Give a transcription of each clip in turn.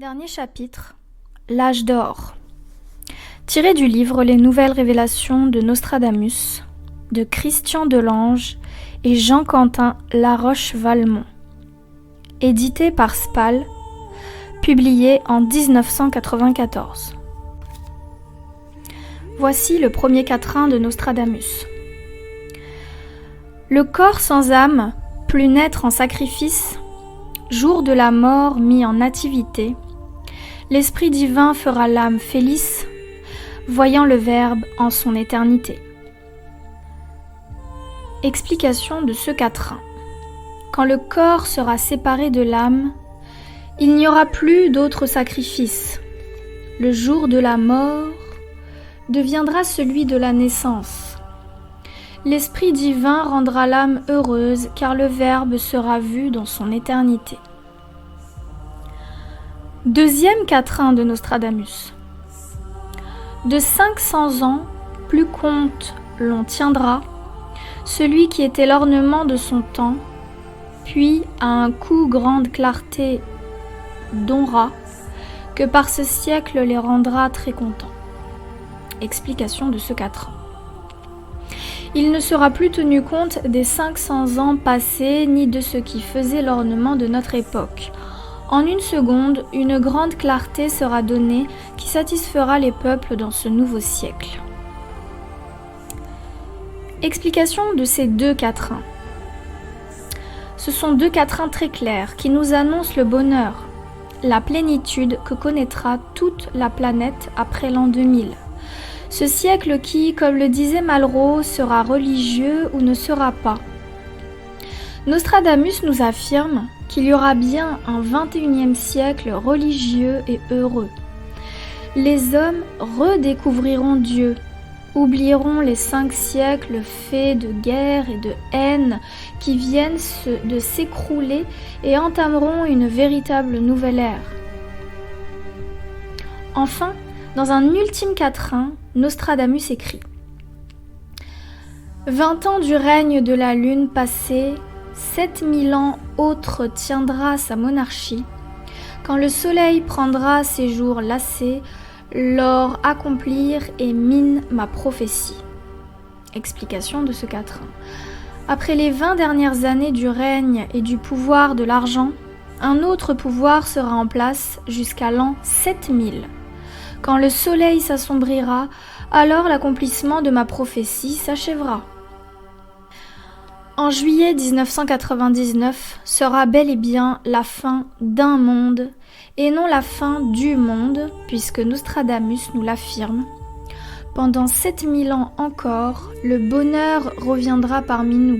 Dernier chapitre, l'âge d'or. Tiré du livre Les Nouvelles Révélations de Nostradamus, de Christian Delange et Jean-Quentin Laroche-Valmont. Édité par Spal, publié en 1994. Voici le premier quatrain de Nostradamus. Le corps sans âme, plus naître en sacrifice, jour de la mort mis en nativité, l'Esprit divin fera l'âme félice, voyant le Verbe en son éternité. Explication de ce quatrain. Quand le corps sera séparé de l'âme, il n'y aura plus d'autre sacrifice. Le jour de la mort deviendra celui de la naissance. L'Esprit divin rendra l'âme heureuse car le Verbe sera vu dans son éternité. Deuxième quatrain de Nostradamus. De 500 ans, plus compte l'on tiendra, celui qui était l'ornement de son temps, puis à un coup grande clarté donnera, que par ce siècle les rendra très contents. Explication de ce quatrain. Il ne sera plus tenu compte des 500 ans passés, ni de ce qui faisait l'ornement de notre époque. En une seconde, une grande clarté sera donnée qui satisfera les peuples dans ce nouveau siècle. Explication de ces deux quatrains. Ce sont deux quatrains très clairs qui nous annoncent le bonheur, la plénitude que connaîtra toute la planète après l'an 2000. Ce siècle qui, comme le disait Malraux, sera religieux ou ne sera pas. Nostradamus nous affirme qu'il y aura bien un 21e siècle religieux et heureux. Les hommes redécouvriront Dieu, oublieront les 5 siècles faits de guerre et de haine qui viennent de s'écrouler et entameront une véritable nouvelle ère. Enfin, dans un ultime quatrain, Nostradamus écrit : 20 ans du règne de la lune passés, 7000 ans autres tiendra sa monarchie. Quand le soleil prendra ses jours lassés, l'or accomplir et mine ma prophétie. Explication de ce quatrain. Après les 20 dernières années du règne et du pouvoir de l'argent, un autre pouvoir sera en place jusqu'à l'an 7000. Quand le soleil s'assombrira, alors l'accomplissement de ma prophétie s'achèvera. En juillet 1999 sera bel et bien la fin d'un monde et non la fin du monde, puisque Nostradamus nous l'affirme. Pendant 7000 ans encore, le bonheur reviendra parmi nous.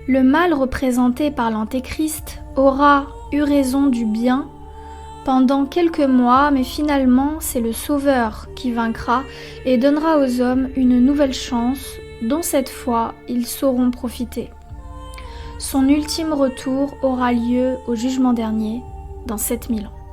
Le mal représenté par l'Antéchrist aura eu raison du bien pendant quelques mois, mais finalement c'est le Sauveur qui vaincra et donnera aux hommes une nouvelle chance dont cette fois ils sauront profiter. Son ultime retour aura lieu au jugement dernier, dans 7000 ans.